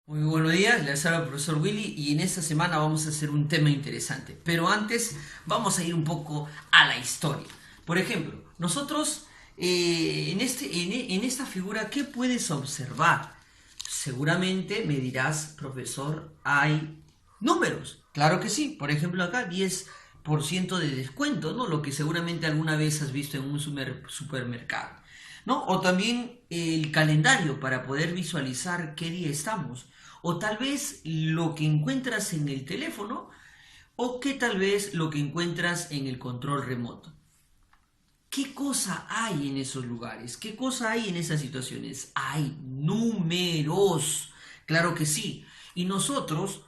Muy buenos días, les habla el profesor Willy y en esta semana vamos a hacer un tema interesante. Pero antes vamos a ir un poco a la historia. Por ejemplo, nosotros en esta figura, ¿qué puedes observar? Seguramente me dirás, profesor, hay números. Claro que sí. Por ejemplo, acá 10% de descuento, ¿no? Lo que seguramente alguna vez has visto en un supermercado, ¿no? O también el calendario para poder visualizar qué día estamos. O tal vez lo que encuentras en el teléfono o que tal vez lo que encuentras en el control remoto. ¿Qué cosa hay en esos lugares? ¿Qué cosa hay en esas situaciones? Hay números. Claro que sí. Y nosotros,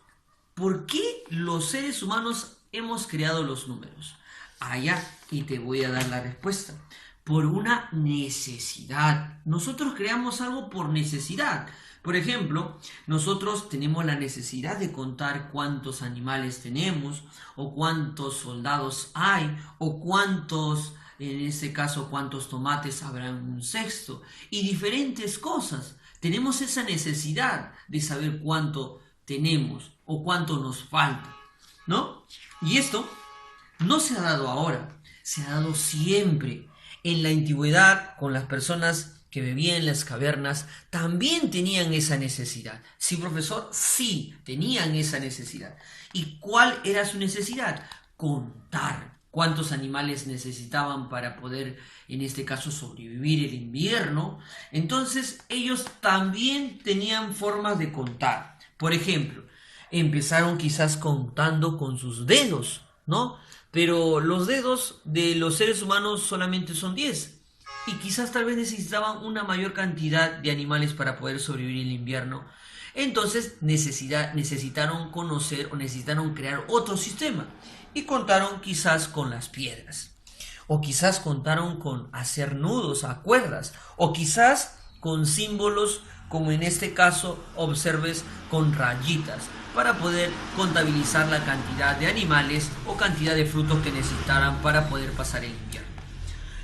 ¿por qué los seres humanos hemos creado los números? Allá, y te voy a dar la respuesta. Por una necesidad. Nosotros creamos algo por necesidad. Por ejemplo, nosotros tenemos la necesidad de contar cuántos animales tenemos, o cuántos soldados hay, o cuántos, en este caso, cuántos tomates habrá en un cesto, y diferentes cosas. Tenemos esa necesidad de saber cuánto tenemos o cuánto nos falta, ¿no? Y esto no se ha dado ahora, se ha dado siempre. En la antigüedad, con las personas que vivían en las cavernas, también tenían esa necesidad. Sí, profesor, sí, tenían esa necesidad. ¿Y cuál era su necesidad? Contar cuántos animales necesitaban para poder, en este caso, sobrevivir el invierno. Entonces, ellos también tenían formas de contar. Por ejemplo, empezaron quizás contando con sus dedos, ¿no? Pero los dedos de los seres humanos solamente son 10. Y quizás tal vez necesitaban una mayor cantidad de animales para poder sobrevivir el invierno. Entonces necesitaron conocer o necesitaron crear otro sistema. Y contaron quizás con las piedras. O quizás contaron con hacer nudos a cuerdas. O quizás con símbolos como en este caso observes con rayitas para poder contabilizar la cantidad de animales o cantidad de frutos que necesitaran para poder pasar el invierno.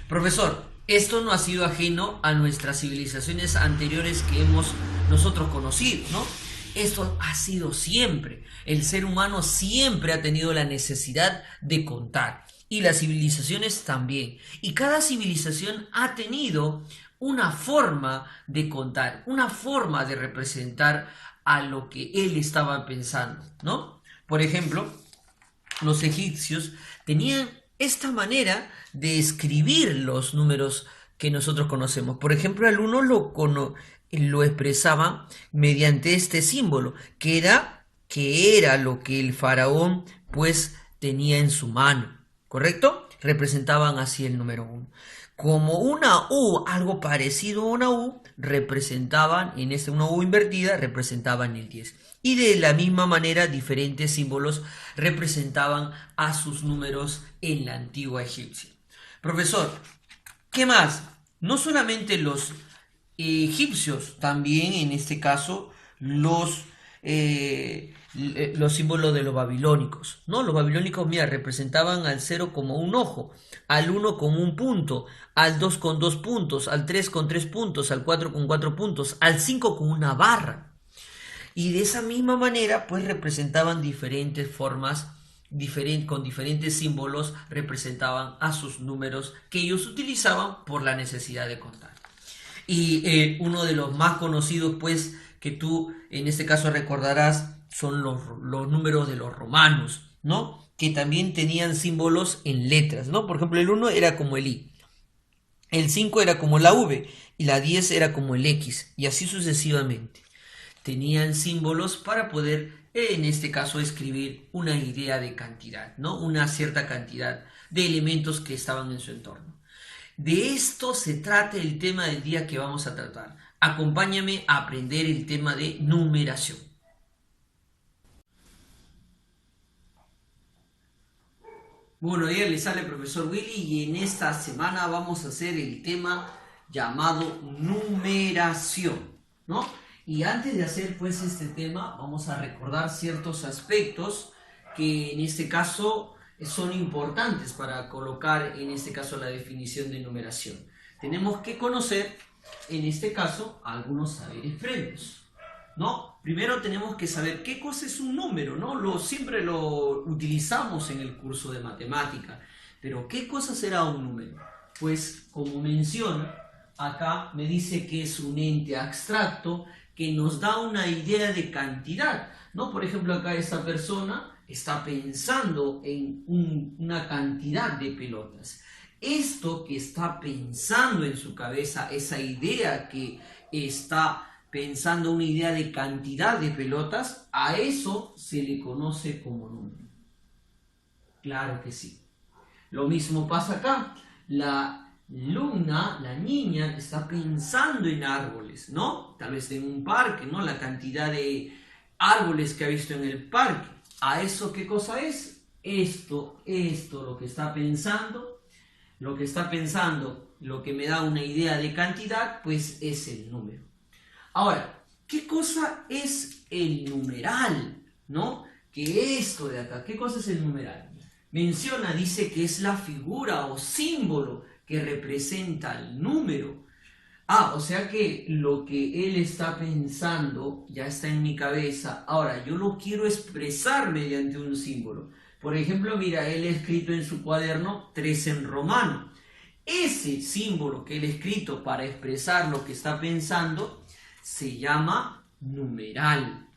Profesor, esto no ha sido ajeno a nuestras civilizaciones anteriores que hemos nosotros conocido, ¿no? Esto ha sido siempre. El ser humano siempre ha tenido la necesidad de contar. Y las civilizaciones también. Y cada civilización ha tenido una forma de contar, una forma de representar a lo que él estaba pensando, ¿no? Por ejemplo, los egipcios tenían esta manera de escribir los números que nosotros conocemos. Por ejemplo, al uno lo expresaba mediante este símbolo, que era lo que el faraón pues tenía en su mano, ¿correcto? Representaban así el número uno. Como una U, algo parecido a una U, representaban, una U invertida, representaban el 10. Y de la misma manera, diferentes símbolos representaban a sus números en la antigua Egipcia. Profesor, ¿qué más? No solamente los egipcios, también en este caso los símbolos de los babilónicos, ¿no? Los babilónicos, mira, representaban al cero como un ojo, al uno con un punto, al 2 con 2 puntos, al 3 con 3 puntos, al 4 con 4 puntos, al 5 con una barra. Y de esa misma manera, pues representaban diferentes formas, con diferentes símbolos, representaban a sus números que ellos utilizaban por la necesidad de contar. Y uno de los más conocidos, pues, que tú en este caso recordarás, son los números de los romanos, ¿no? Que también tenían símbolos en letras, ¿no? Por ejemplo, el uno era como el I, el 5 era como la V y la 10 era como el X, y así sucesivamente. Tenían símbolos para poder, en este caso, escribir una idea de cantidad, ¿no? Una cierta cantidad de elementos que estaban en su entorno. De esto se trata el tema del día que vamos a tratar. Acompáñame a aprender el tema de numeración. Buenos días, les sale el profesor Willy y en esta semana vamos a hacer el tema llamado numeración, ¿no? Y antes de hacer pues este tema vamos a recordar ciertos aspectos que en este caso son importantes para colocar en este caso la definición de numeración. Tenemos que conocer en este caso algunos saberes previos, ¿no? primero tenemos que saber qué cosa es un número, ¿no? Siempre lo utilizamos en el curso de matemática, pero ¿qué cosa será un número? Pues como menciona, acá me dice que es un ente abstracto que nos da una idea de cantidad, ¿no? Por ejemplo, acá esta persona está pensando en una cantidad de pelotas. Esto que está pensando en su cabeza, esa idea que está pensando, una idea de cantidad de pelotas, a eso se le conoce como número. Claro que sí. Lo mismo pasa acá. La alumna, la niña, está pensando en árboles, ¿no? Tal vez en un parque, ¿no? La cantidad de árboles que ha visto en el parque. ¿A eso qué cosa es? Esto, lo que está pensando, lo que me da una idea de cantidad, pues es el número. Ahora, ¿qué cosa es el numeral? ¿No? Que esto de acá, ¿qué cosa es el numeral? Menciona, dice que es la figura o símbolo que representa el número. O sea que lo que él está pensando ya está en mi cabeza. Ahora, yo lo quiero expresar mediante un símbolo. Por ejemplo, mira, él ha escrito en su cuaderno 3 en romano. Ese símbolo que él ha escrito para expresar lo que está pensando se llama numeral.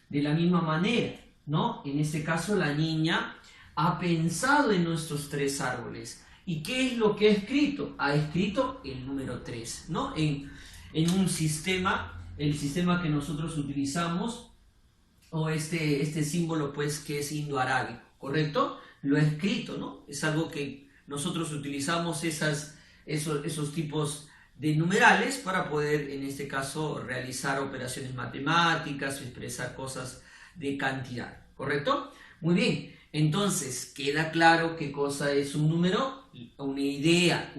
De la misma manera, ¿no? En este caso, la niña ha pensado en nuestros 3 árboles. ¿Y qué es lo que ha escrito? Ha escrito el número 3, ¿no? En un sistema, el sistema que nosotros utilizamos, o este símbolo, pues, que es indoarábico, ¿correcto? Lo ha escrito, ¿no? Es algo que nosotros utilizamos esos tipos de numerales para poder, en este caso, realizar operaciones matemáticas o expresar cosas de cantidad, ¿correcto? Muy bien. Entonces, queda claro qué cosa es un número, una idea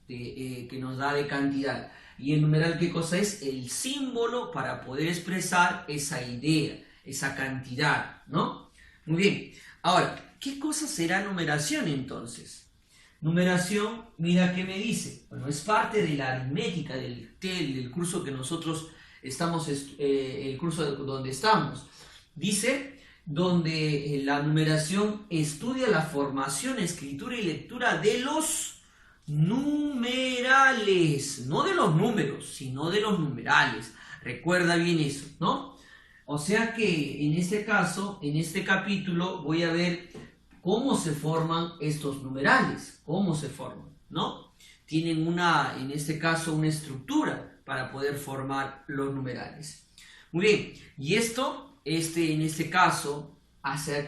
que nos da de cantidad. Y el numeral, ¿qué cosa es? El símbolo para poder expresar esa idea, esa cantidad, ¿no? Muy bien. Ahora, ¿qué cosa será numeración entonces? Numeración, mira qué me dice. Bueno, es parte de la aritmética del curso que nosotros estamos, el curso donde estamos. Dice, donde la numeración estudia la formación, escritura y lectura de los numerales, no de los números, sino de los numerales. Recuerda bien eso, ¿no? O sea que en este caso, en este capítulo, voy a ver cómo se forman estos numerales, cómo se forman, ¿no? Tienen en este caso, una estructura para poder formar los numerales. Muy bien, y en este caso,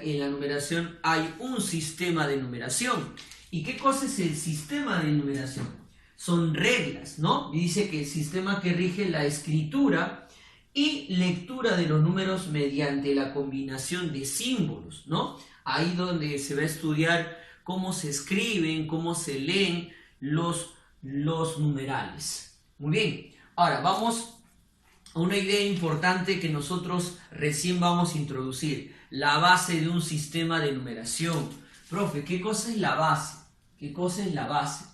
en la numeración hay un sistema de numeración. ¿Y qué cosa es el sistema de numeración? Son reglas, ¿no? Y dice que el sistema que rige la escritura y lectura de los números mediante la combinación de símbolos, ¿no? Ahí donde se va a estudiar cómo se escriben, cómo se leen los numerales. Muy bien, ahora vamos a una idea importante que nosotros recién vamos a introducir, la base de un sistema de numeración. Profe, ¿qué cosa es la base? ¿Qué cosa es la base?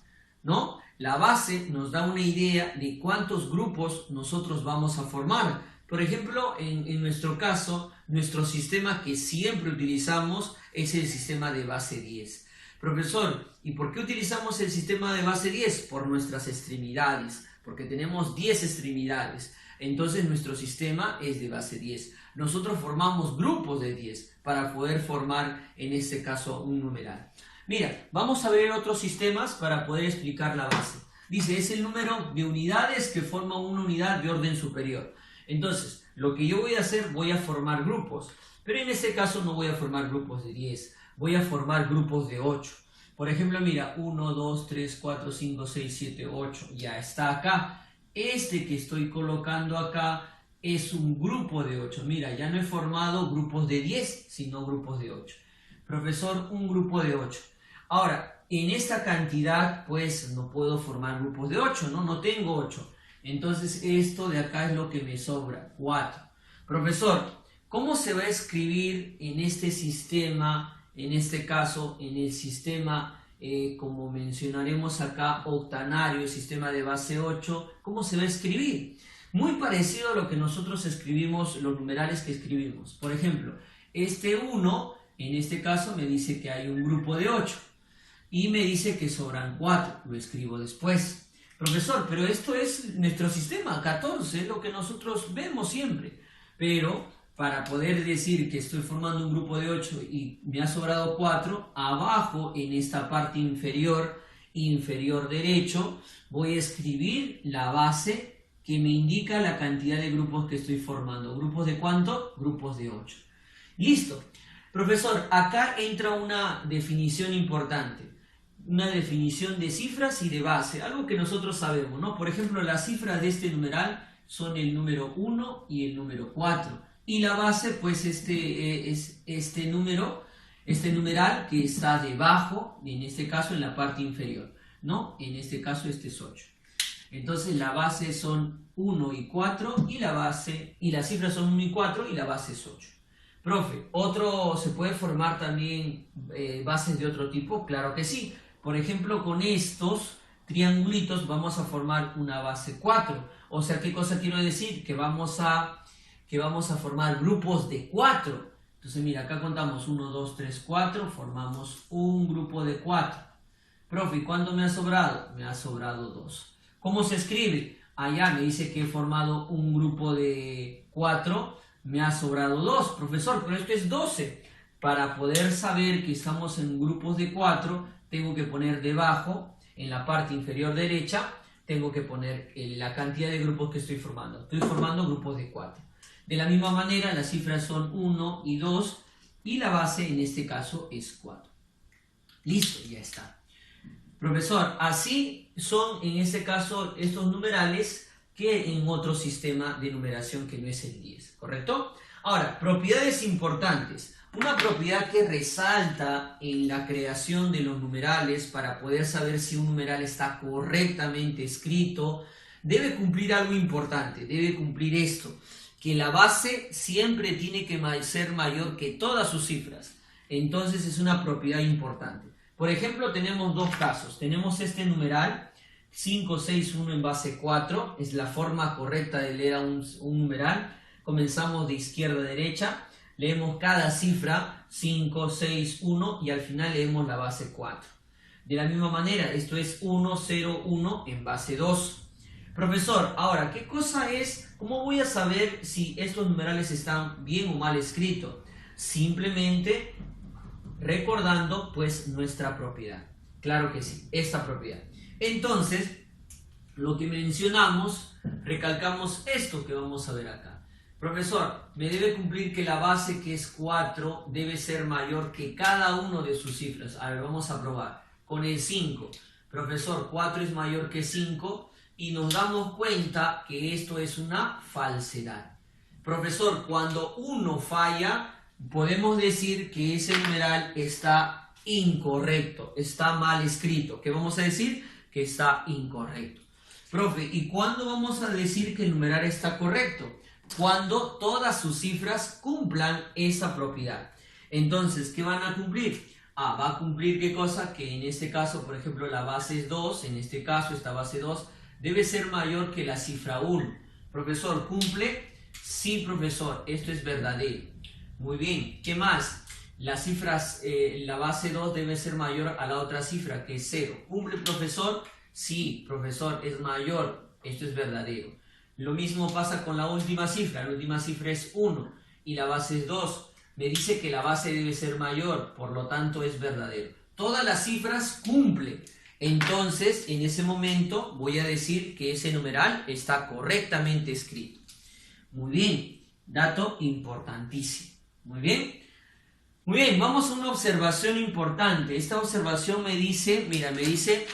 ¿No? La base nos da una idea de cuántos grupos nosotros vamos a formar. Por ejemplo, en nuestro caso, nuestro sistema que siempre utilizamos es el sistema de base 10. Profesor, ¿y por qué utilizamos el sistema de base 10? Por nuestras extremidades, porque tenemos 10 extremidades. Entonces nuestro sistema es de base 10. Nosotros formamos grupos de 10 para poder formar, en este caso, un numeral. Mira, vamos a ver otros sistemas para poder explicar la base. Dice, es el número de unidades que forman una unidad de orden superior. Entonces, lo que yo voy a hacer, voy a formar grupos. Pero en este caso no voy a formar grupos de 10, voy a formar grupos de 8. Por ejemplo, mira, 1, 2, 3, 4, 5, 6, 7, 8. Ya está acá. Este que estoy colocando acá es un grupo de 8. Mira, ya no he formado grupos de 10, sino grupos de 8. Profesor, un grupo de 8. Ahora, en esta cantidad, pues no puedo formar grupos de 8, ¿no? No tengo 8. Entonces, esto de acá es lo que me sobra, 4. Profesor, ¿cómo se va a escribir en este sistema, en este caso, en el sistema, como mencionaremos acá, octanario, sistema de base 8, ¿cómo se va a escribir? Muy parecido a lo que nosotros escribimos, los numerales que escribimos. Por ejemplo, este 1, en este caso me dice que hay un grupo de 8 y me dice que sobran 4, lo escribo después. Profesor, pero esto es nuestro sistema, 14, es lo que nosotros vemos siempre. Pero para poder decir que estoy formando un grupo de 8 y me ha sobrado 4, abajo en esta parte inferior derecho, voy a escribir la base que me indica la cantidad de grupos que estoy formando. ¿Grupos de cuánto? Grupos de 8. Listo. Profesor, acá entra una definición importante. Una definición de cifras y de base. Algo que nosotros sabemos, ¿no? Por ejemplo, las cifras de este numeral son el número 1 y el número 4. Y la base, pues, es este numeral que está debajo, en este caso en la parte inferior, ¿no? En este caso este es 8. Entonces la base son 1 y 4 y las cifras son 1 y 4 y la base es 8. Profe, ¿se puede formar también bases de otro tipo? Claro que sí. Por ejemplo, con estos triangulitos vamos a formar una base 4. O sea, ¿qué cosa quiero decir? Que vamos a formar grupos de 4. Entonces, mira, acá contamos 1, 2, 3, 4, formamos un grupo de 4. Profe, ¿y cuánto me ha sobrado? Me ha sobrado 2. ¿Cómo se escribe? Allá me dice que he formado un grupo de 4, me ha sobrado 2. Profesor, pero esto es 12. Para poder saber que estamos en grupos de 4, tengo que poner debajo, en la parte inferior derecha, tengo que poner la cantidad de grupos que estoy formando. Estoy formando grupos de 4. De la misma manera, las cifras son 1 y 2 y la base en este caso es 4. Listo, ya está. Profesor, así son en este caso estos numerales que en otro sistema de numeración que no es el 10, ¿correcto? Ahora, propiedades importantes. Una propiedad que resalta en la creación de los numerales para poder saber si un numeral está correctamente escrito, debe cumplir algo importante, debe cumplir esto, que la base siempre tiene que ser mayor que todas sus cifras. Entonces es una propiedad importante. Por ejemplo, tenemos dos casos. Tenemos este numeral 561 en base 4, es la forma correcta de leer a un numeral. Comenzamos de izquierda a derecha, leemos cada cifra 5, 6, 1 y al final leemos la base 4. De la misma manera, esto es 1, 0, 1 en base 2. Profesor, ahora, ¿qué cosa es? ¿Cómo voy a saber si estos numerales están bien o mal escritos? Simplemente recordando pues nuestra propiedad. Claro que sí, esta propiedad. Entonces, lo que mencionamos, recalcamos esto que vamos a ver acá. Profesor, me debe cumplir que la base, que es 4, debe ser mayor que cada uno de sus cifras. A ver, vamos a probar. Con el 5, profesor, 4 es mayor que 5 y nos damos cuenta que esto es una falsedad. Profesor, cuando uno falla, podemos decir que ese numeral está incorrecto, está mal escrito. ¿Qué vamos a decir? Que está incorrecto. Profe, ¿y cuándo vamos a decir que el numeral está correcto? Cuando todas sus cifras cumplan esa propiedad. Entonces, ¿qué van a cumplir? Va a cumplir ¿qué cosa? Que en este caso, por ejemplo, la base es 2, en este caso, esta base 2, debe ser mayor que la cifra 1. Profesor, ¿cumple? Sí, profesor, esto es verdadero. Muy bien, ¿qué más? Las cifras, la base 2 debe ser mayor a la otra cifra, que es 0. ¿Cumple, profesor? Sí, profesor, es mayor. Esto es verdadero. Lo mismo pasa con la última cifra es 1 y la base es 2. Me dice que la base debe ser mayor, por lo tanto es verdadero. Todas las cifras cumplen. Entonces, en ese momento voy a decir que ese numeral está correctamente escrito. Muy bien, dato importantísimo. Muy bien. Muy bien, vamos a una observación importante. Esta observación me dice, mira, me dice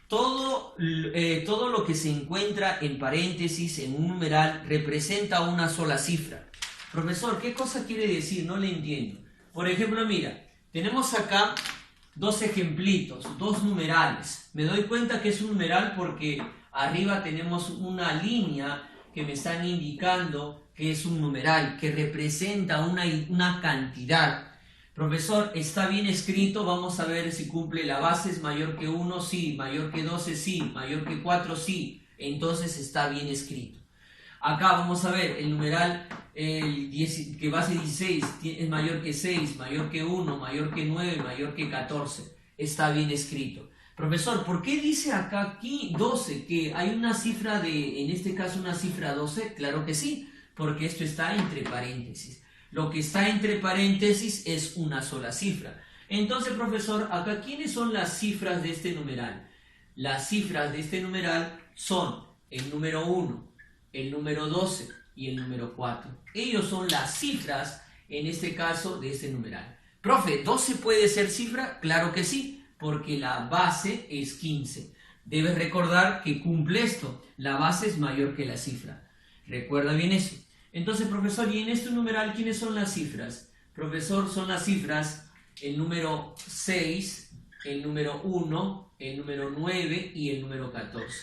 todo lo que se encuentra en paréntesis en un numeral representa una sola cifra. Profesor, ¿qué cosa quiere decir? No le entiendo. Por ejemplo, mira, tenemos acá dos ejemplitos, dos numerales. Me doy cuenta que es un numeral porque arriba tenemos una línea que me están indicando que es un numeral, que representa una cantidad. Profesor, ¿está bien escrito? Vamos a ver si cumple. La base es mayor que 1, sí. Mayor que 12, sí. Mayor que 4, sí. Entonces está bien escrito. Acá vamos a ver el numeral que base 16 es mayor que 6, mayor que 1, mayor que 9, mayor que 14. Está bien escrito. Profesor, ¿por qué dice acá aquí 12? ¿Que hay una cifra en este caso una cifra 12? Claro que sí, porque esto está entre paréntesis. Lo que está entre paréntesis es una sola cifra. Entonces, profesor, acá, ¿quiénes son las cifras de este numeral? Las cifras de este numeral son el número 1, el número 12 y el número 4. Ellos son las cifras, en este caso, de este numeral. Profe, ¿12 puede ser cifra? Claro que sí, porque la base es 15. Debes recordar que cumple esto. La base es mayor que la cifra. Recuerda bien eso. Entonces, profesor, ¿y en este numeral quiénes son las cifras? Profesor, son las cifras el número 6, el número 1, el número 9 y el número 14.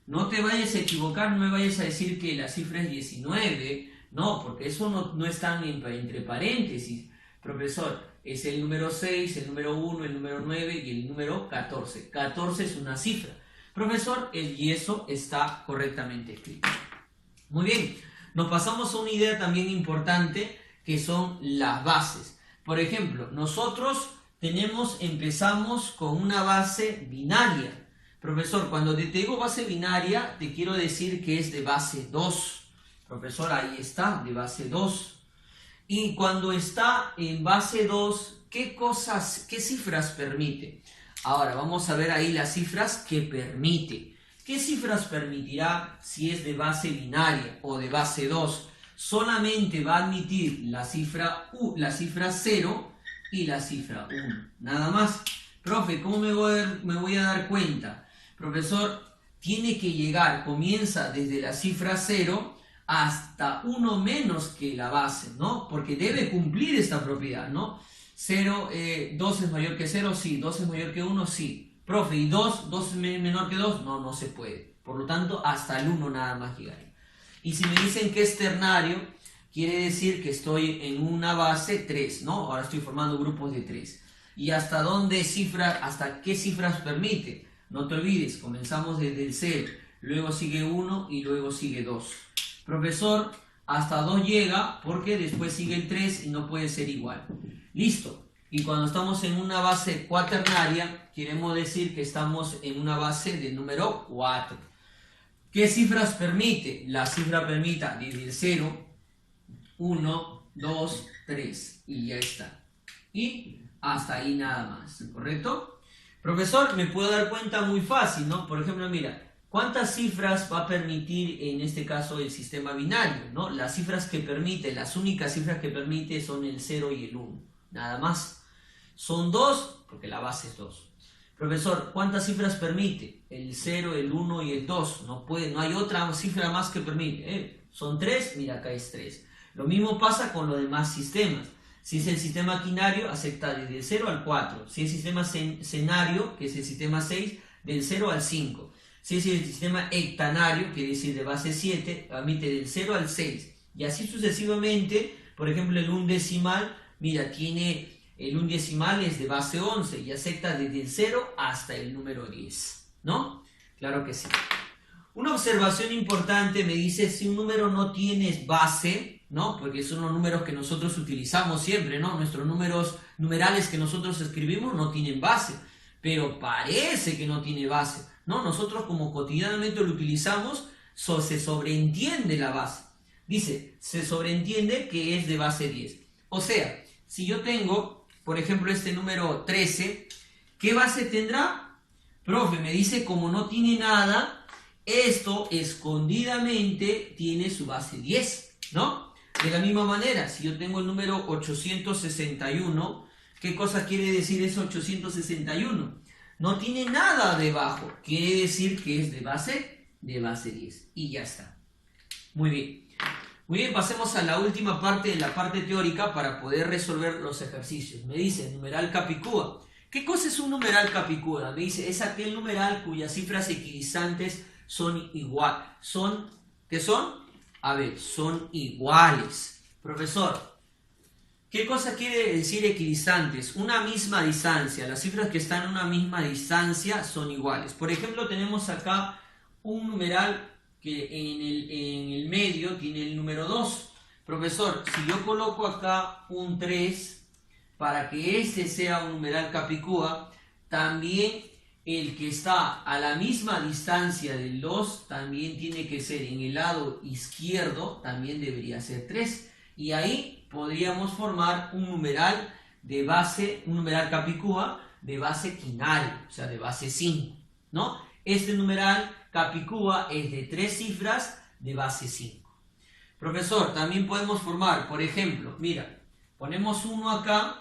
No te vayas a equivocar, no me vayas a decir que la cifra es 19. No, porque eso no está entre paréntesis. Profesor, es el número 6, el número 1, el número 9 y el número 14. 14 es una cifra. Profesor, y eso está correctamente escrito. Muy bien, nos pasamos a una idea también importante que son las bases. Por ejemplo, nosotros empezamos con una base binaria. Profesor, cuando te digo base binaria, te quiero decir que es de base 2. Profesor, ahí está, de base 2. Y cuando está en base 2, ¿qué cifras permite? Ahora, vamos a ver ahí las cifras que permite. ¿Qué cifras permitirá si es de base binaria o de base 2? Solamente va a admitir la cifra 0 y la cifra 1. Nada más. Profe, ¿cómo me voy a dar cuenta? Profesor, tiene que comienza desde la cifra 0 hasta 1 menos que la base, ¿no? Porque debe cumplir esta propiedad, ¿no? 2 es mayor que 0, sí. 2 es mayor que 1, sí. Profe, ¿y 2 es menor que 2? No, no se puede. Por lo tanto, hasta el 1 nada más llegaría. Y si me dicen que es ternario, quiere decir que estoy en una base 3, ¿no? Ahora estoy formando grupos de 3. ¿Y hasta qué cifras permite? No te olvides, comenzamos desde el 0, luego sigue 1 y luego sigue 2. Profesor, hasta 2 llega porque después sigue el 3 y no puede ser igual. Listo. Y cuando estamos en una base cuaternaria, queremos decir que estamos en una base de número 4. ¿Qué cifras permite? La cifra permite desde el 0, 1, 2, 3 y ya está. Y hasta ahí nada más, ¿correcto? Profesor, me puedo dar cuenta muy fácil, ¿no? Por ejemplo, mira, ¿cuántas cifras va a permitir en este caso el sistema binario, ¿no? Las únicas cifras que permite son el 0 y el 1, nada más. Son 2, porque la base es 2. Profesor, ¿cuántas cifras permite? El 0, el 1 y el 2. No hay otra cifra más que permite. Son 3, mira, acá es 3. Lo mismo pasa con los demás sistemas. Si es el sistema quinario, acepta desde el 0 al 4. Si es el sistema senario, que es el sistema 6, del 0 al 5. Si es el sistema hectanario, quiere decir de base 7, admite del 0 al 6. Y así sucesivamente, por ejemplo, el undecimal, mira, el undecimal es de base 11 y acepta desde el 0 hasta el número 10, ¿no? Claro que sí. Una observación importante me dice, si un número no tiene base, ¿no? Porque son los números que nosotros utilizamos siempre, ¿no? Nuestros numerales que nosotros escribimos no tienen base, pero parece que no tiene base, ¿no? Nosotros como cotidianamente lo utilizamos, se sobreentiende la base. Dice, se sobreentiende que es de base 10. O sea, si yo tengo, por ejemplo, este número 13, ¿qué base tendrá? Profe, me dice, como no tiene nada, esto escondidamente tiene su base 10, ¿no? De la misma manera, si yo tengo el número 861, ¿qué cosa quiere decir eso 861? No tiene nada debajo, quiere decir que es de base 10. Y ya está. Muy bien. Muy bien, pasemos a la última parte de la parte teórica para poder resolver los ejercicios. Me dice, numeral capicúa. ¿Qué cosa es un numeral capicúa? Me dice, es aquel numeral cuyas cifras equidistante son iguales. ¿Qué son? A ver, son iguales. Profesor, ¿qué cosa quiere decir equidistantes? Una misma distancia. Las cifras que están en una misma distancia son iguales. Por ejemplo, tenemos acá un numeral que en el medio tiene el número 2. Profesor, si yo coloco acá un 3, para que este sea un numeral capicúa, también el que está a la misma distancia del 2 también tiene que ser en el lado izquierdo, también debería ser 3. Y ahí podríamos formar un numeral de base, un numeral capicúa de base quinal, o sea, de base 5, ¿no? Este numeral capicúa es de 3 cifras de base 5. Profesor, también podemos formar, por ejemplo, mira, ponemos uno acá,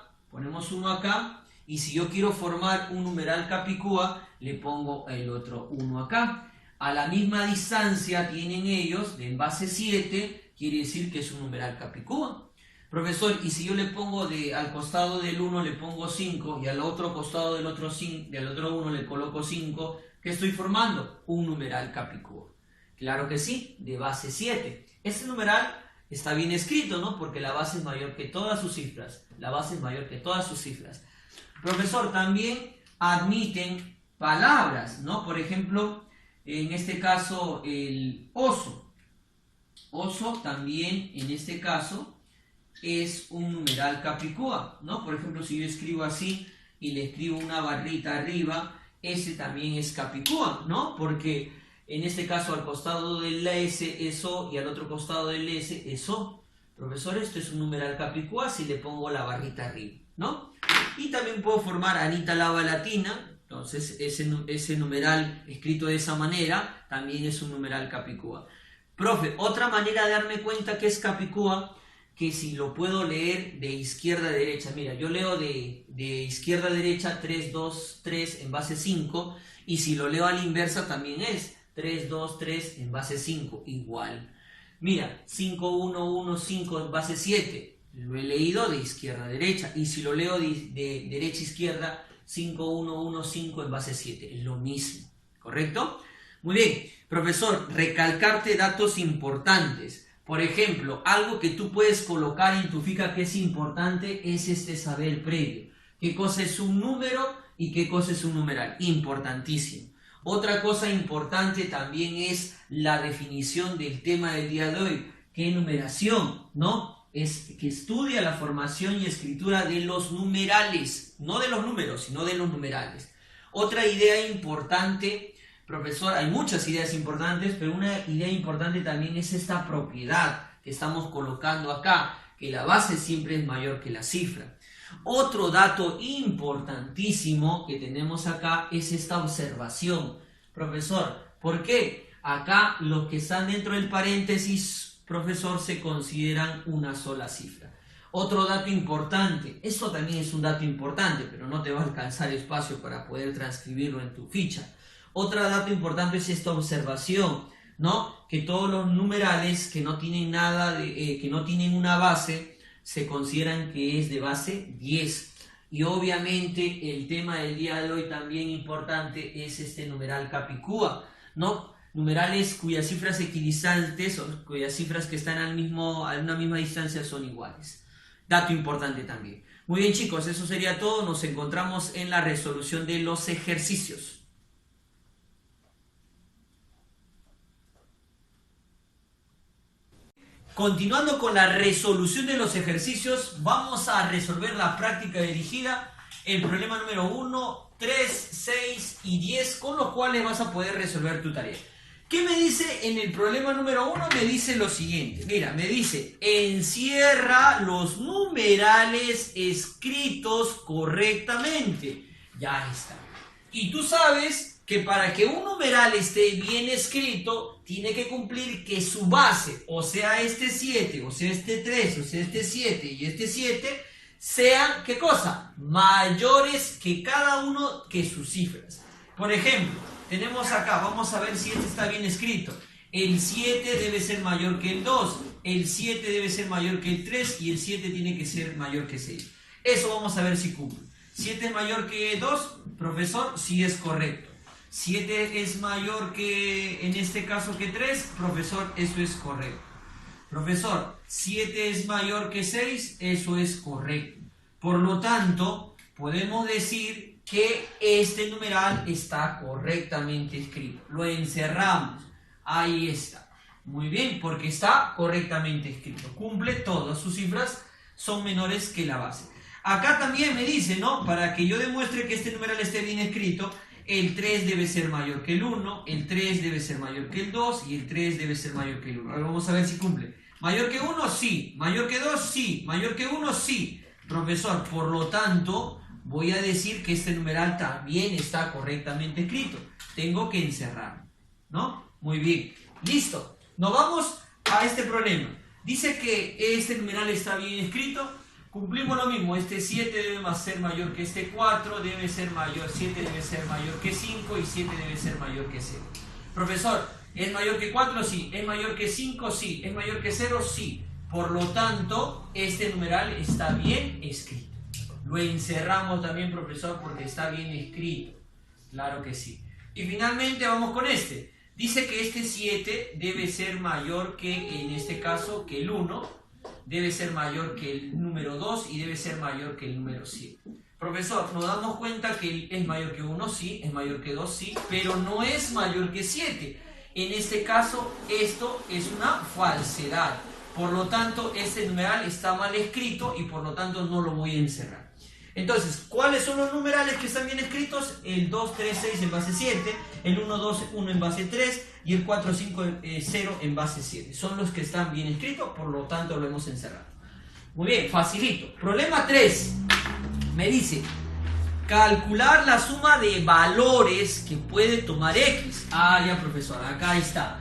y si yo quiero formar un numeral capicúa, le pongo el otro 1 acá. A la misma distancia tienen ellos, de base 7, quiere decir que es un numeral capicúa. Profesor, y si yo le pongo al costado del 1 le pongo 5 y al otro costado del otro 1 le coloco 5, ¿qué estoy formando? Un numeral capicúa. Claro que sí, de base 7. Este numeral está bien escrito, ¿no? Porque la base es mayor que todas sus cifras. La base es mayor que todas sus cifras. Profesor, también admiten palabras, ¿no? Por ejemplo, en este caso, el oso. Oso también, en este caso, es un numeral capicúa, ¿no? Por ejemplo, si yo escribo así y le escribo una barrita arriba, ese también es capicúa, ¿no? Porque en este caso al costado del S es O y al otro costado del S es O. Profesor, esto es un numeral capicúa si le pongo la barrita arriba, ¿no? Y también puedo formar Anita Lava Latina, entonces ese numeral escrito de esa manera también es un numeral capicúa. Profe, otra manera de darme cuenta que es capicúa, que si lo puedo leer de izquierda a derecha. Mira, yo leo de izquierda a derecha 3, 2, 3 en base 5, y si lo leo a la inversa también es 3, 2, 3 en base 5, igual. Mira, 5, 1, 1, 5 en base 7, lo he leído de izquierda a derecha, y si lo leo de derecha a izquierda, 5, 1, 1, 5 en base 7, es lo mismo, ¿correcto? Muy bien, profesor, recalcarte datos importantes. Por ejemplo, algo que tú puedes colocar en tu fija que es importante es este saber previo. ¿Qué cosa es un número y qué cosa es un numeral? Importantísimo. Otra cosa importante también es la definición del tema del día de hoy. ¿Qué numeración? ¿No? Es que estudia la formación y escritura de los numerales. No de los números, sino de los numerales. Otra idea importante, profesor, hay muchas ideas importantes, pero una idea importante también es esta propiedad que estamos colocando acá, que la base siempre es mayor que la cifra. Otro dato importantísimo que tenemos acá es esta observación. Profesor, ¿por qué? Acá los que están dentro del paréntesis, profesor, se consideran una sola cifra. Otro dato importante, esto también es un dato importante, pero no te va a alcanzar espacio para poder transcribirlo en tu ficha. Otro dato importante es esta observación, ¿no? Que todos los numerales que no tienen que no tienen una base, se consideran que es de base 10. Y obviamente el tema del día de hoy también importante es este numeral capicúa, ¿no? Numerales cuyas cifras equidistantes o cuyas cifras que están a una misma distancia son iguales. Dato importante también. Muy bien, chicos, eso sería todo. Nos encontramos en la resolución de los ejercicios. Continuando con la resolución de los ejercicios, vamos a resolver la práctica dirigida, el problema número 1, 3, 6 y 10, con los cuales vas a poder resolver tu tarea. ¿Qué me dice en el problema número 1? Me dice lo siguiente, mira, me dice, encierra los numerales escritos correctamente. Ya está. Y tú sabes que para que un numeral esté bien escrito, tiene que cumplir que su base, o sea este 7, o sea este 3, o sea este 7 y este 7, sean, ¿qué cosa? Mayores que cada uno que sus cifras. Por ejemplo, tenemos acá, vamos a ver si este está bien escrito. El 7 debe ser mayor que el 2, el 7 debe ser mayor que el 3 y el 7 tiene que ser mayor que 6. Eso vamos a ver si cumple. 7 es mayor que 2, profesor, sí es correcto. 7 es mayor que, en este caso, que 3, profesor, eso es correcto. Profesor, 7 es mayor que 6, eso es correcto. Por lo tanto, podemos decir que este numeral está correctamente escrito. Lo encerramos. Ahí está. Muy bien, porque está correctamente escrito. Cumple todas sus cifras, son menores que la base. Acá también me dice, ¿no? Para que yo demuestre que este numeral esté bien escrito, el 3 debe ser mayor que el 1, el 3 debe ser mayor que el 2 y el 3 debe ser mayor que el 1. Ahora vamos a ver si cumple. ¿Mayor que 1? Sí. ¿Mayor que 2? Sí. ¿Mayor que 1? Sí. Profesor, por lo tanto, voy a decir que este numeral también está correctamente escrito. Tengo que encerrarlo, ¿no? Muy bien. Listo. Nos vamos a este problema. Dice que este numeral está bien escrito. Cumplimos lo mismo. Este 7 debe ser mayor que este 4. Debe ser mayor. 7 debe ser mayor que 5 y 7 debe ser mayor que 0. Profesor, ¿es mayor que 4? Sí. ¿Es mayor que 5? Sí. ¿Es mayor que 0? Sí. Por lo tanto, este numeral está bien escrito. Lo encerramos también, profesor, porque está bien escrito. Claro que sí. Y finalmente vamos con este. Dice que este 7 debe ser mayor que, en este caso, que el 1. Debe ser mayor que el número 2 y debe ser mayor que el número 7. Profesor, nos damos cuenta que es mayor que 1, sí. Es mayor que 2, sí. Pero no es mayor que 7. En este caso, esto es una falsedad. Por lo tanto, este numeral está mal escrito y por lo tanto no lo voy a encerrar. Entonces, ¿cuáles son los numerales que están bien escritos? El 2, 3, 6 en base 7, el 1, 2, 1 en base 3 y el 4, 5, 0 en base 7. Son los que están bien escritos, por lo tanto lo hemos encerrado. Muy bien, facilito. Problema 3. Me dice, calcular la suma de valores que puede tomar X. Ah, ya, profesor, acá está.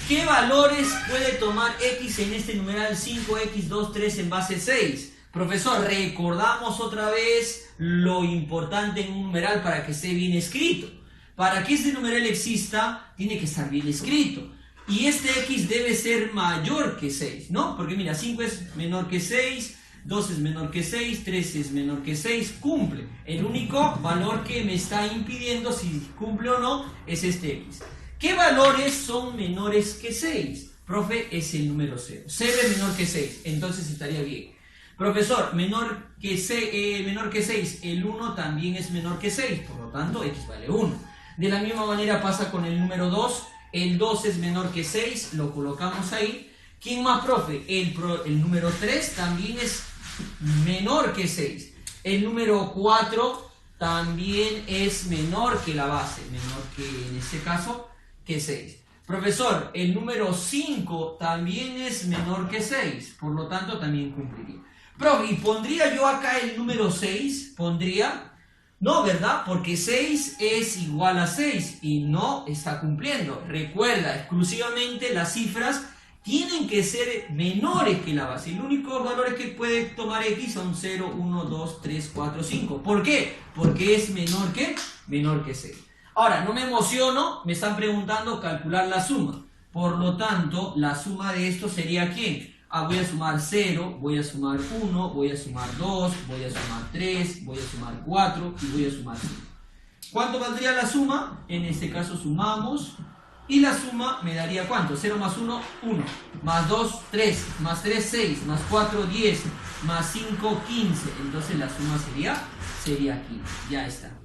¿Qué valores puede tomar X en este numeral 5X, 2, 3 en base 6? Profesor, recordamos otra vez lo importante en un numeral para que esté bien escrito. Para que este numeral exista, tiene que estar bien escrito. Y este X debe ser mayor que 6, ¿no? Porque mira, 5 es menor que 6, 2 es menor que 6, 3 es menor que 6, cumple. El único valor que me está impidiendo si cumple o no es este X. ¿Qué valores son menores que 6? Profe, es el número 0. 0 es menor que 6, entonces estaría bien. Profesor, menor que 6, el 1 también es menor que 6, por lo tanto X vale 1. De la misma manera pasa con el número 2, el 2 es menor que 6, lo colocamos ahí. ¿Quién más, profe? El número 3 también es menor que 6. El número 4 también es menor que la base, menor que en este caso que 6. Profesor, el número 5 también es menor que 6, por lo tanto también cumpliría. Profe, ¿y pondría yo acá el número 6? ¿Pondría? No, ¿verdad? Porque 6 es igual a 6 y no está cumpliendo. Recuerda, exclusivamente las cifras tienen que ser menores que la base. Los únicos valores que puede tomar X son 0, 1, 2, 3, 4, 5. ¿Por qué? Porque es menor que 6. Ahora, no me emociono, me están preguntando calcular la suma. Por lo tanto, la suma de esto sería ¿quién? Voy a sumar 0, voy a sumar 1, voy a sumar 2, voy a sumar 3, voy a sumar 4 y voy a sumar 5. ¿Cuánto valdría la suma? En este caso sumamos y la suma me daría ¿cuánto? 0 más 1, 1, más 2, 3, más 3, 6, más 4, 10, más 5, 15. Entonces la suma sería 15. Ya está.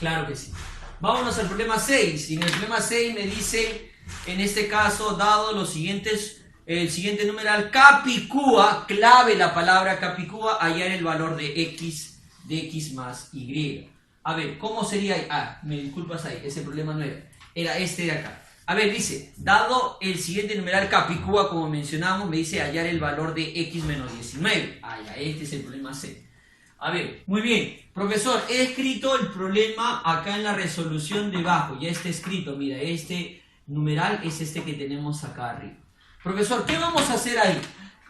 Claro que sí. Vámonos al problema 6. Y en el problema 6 me dice, en este caso, dado los siguientes... El siguiente numeral Capicúa, clave la palabra Capicúa, hallar el valor de X más Y. A ver, ¿cómo sería? Me disculpas ahí, ese problema no era este de acá. A ver, dice, dado el siguiente numeral Capicúa, como mencionamos, me dice hallar el valor de X menos 19. Ya, este es el problema C. A ver, muy bien. Profesor, he escrito el problema acá en la resolución debajo. Ya está escrito, mira, este numeral es este que tenemos acá arriba. Profesor, ¿qué vamos a hacer ahí?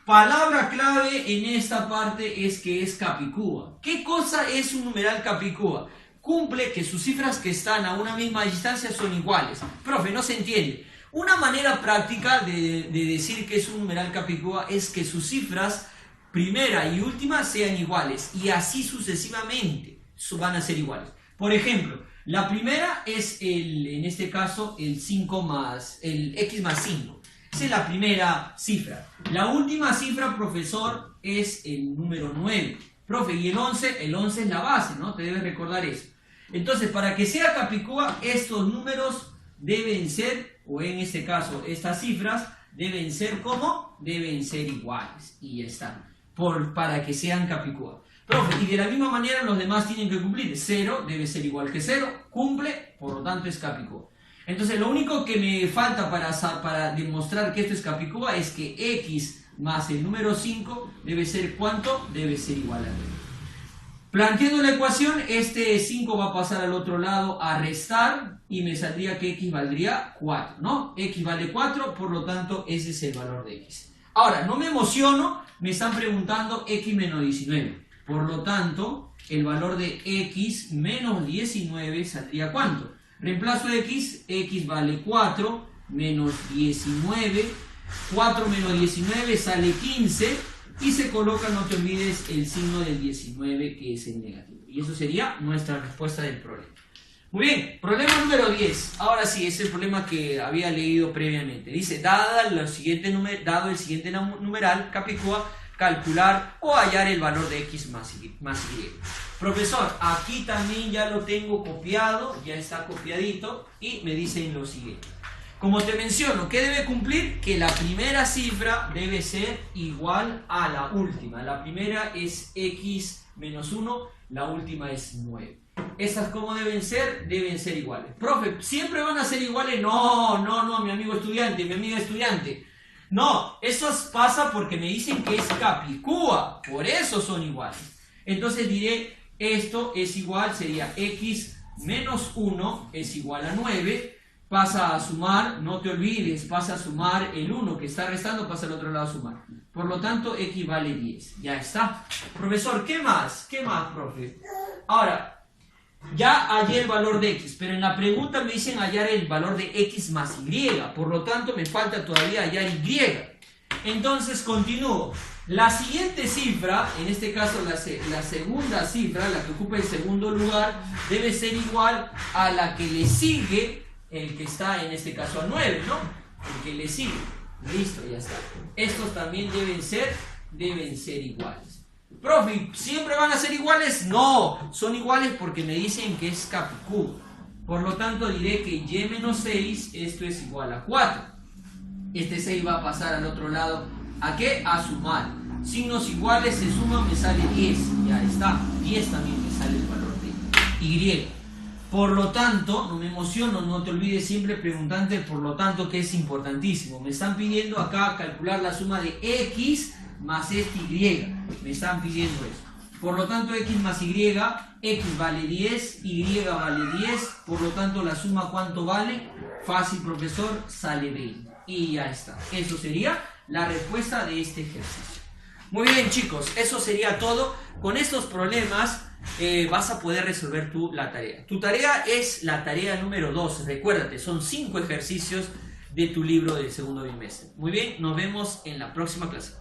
Palabra clave en esta parte es que es Capicúa. ¿Qué cosa es un numeral Capicúa? Cumple que sus cifras que están a una misma distancia son iguales. Profe, no se entiende. Una manera práctica de decir que es un numeral Capicúa es que sus cifras primera y última sean iguales y así sucesivamente van a ser iguales. Por ejemplo, la primera es en este caso el X más 5. Esa es la primera cifra. La última cifra, profesor, es el número 9. Profe, y el 11 es la base, ¿no? Te debes recordar eso. Entonces, para que sea Capicúa, estos números deben ser o en este caso estas cifras, deben ser ¿cómo? Deben ser iguales. Y ya está. Para que sean Capicúa. Profe, y de la misma manera los demás tienen que cumplir. 0 debe ser igual que 0. Cumple, por lo tanto es Capicúa. Entonces lo único que me falta para demostrar que esto es Capicúa es que x más el número 5 debe ser ¿cuánto? Debe ser igual a 9. Planteando la ecuación, este 5 va a pasar al otro lado a restar y me saldría que x valdría 4, ¿no? X vale 4, por lo tanto ese es el valor de x. Ahora, no me emociono, me están preguntando x menos 19. Por lo tanto, el valor de x menos 19 saldría ¿cuánto? Reemplazo x, x vale 4 menos 19. 4 menos 19 sale 15 y se coloca, no te olvides, el signo del 19 que es el negativo. Y eso sería nuestra respuesta del problema. Muy bien, problema número 10. Ahora sí, es el problema que había leído previamente. Dice, dado el siguiente numeral, Capicúa, calcular o hallar el valor de x más y. Profesor, aquí también ya lo tengo copiado, ya está copiadito y me dicen lo siguiente. Como te menciono, ¿qué debe cumplir? Que la primera cifra debe ser igual a la última. La primera es x menos 1, la última es 9. ¿Estas cómo deben ser? Deben ser iguales. Profe, ¿siempre van a ser iguales? No, mi amigo estudiante, mi amiga estudiante. No, eso pasa porque me dicen que es Capicúa, por eso son iguales. Entonces diré, esto es igual, sería x menos 1 es igual a 9. Pasa a sumar, no te olvides, pasa a sumar el 1 que está restando, pasa al otro lado a sumar. Por lo tanto, x vale 10. Ya está. Profesor, ¿qué más? ¿Qué más, profe? Ahora, ya hallé el valor de x, pero en la pregunta me dicen hallar el valor de x más y. Por lo tanto, me falta todavía hallar y. Entonces, continúo. La siguiente cifra, en este caso la segunda cifra, la que ocupa el segundo lugar, debe ser igual a la que le sigue, el que está en este caso a 9, ¿no? El que le sigue. Listo, ya está. Estos también deben ser iguales. Profe, ¿siempre van a ser iguales? No, son iguales porque me dicen que es Capicúa. Por lo tanto diré que y menos 6, esto es igual a 4. Este 6 va a pasar al otro lado. ¿A qué? A sumar. Signos iguales se suman, me sale 10. Ya está. 10 también me sale el valor de y. Por lo tanto, no me emociono, no te olvides siempre preguntante, por lo tanto, que es importantísimo. Me están pidiendo acá calcular la suma de x más este y. Me están pidiendo eso. Por lo tanto, x más y, x vale 10, y vale 10. Por lo tanto, la suma, ¿cuánto vale? Fácil, profesor, sale 20. Y ya está. Eso sería la respuesta de este ejercicio. Muy bien, chicos, eso sería todo. Con estos problemas vas a poder resolver tú la tarea. Tu tarea es la tarea número 2. Recuérdate, son 5 ejercicios de tu libro del segundo bimestre. Muy bien, nos vemos en la próxima clase.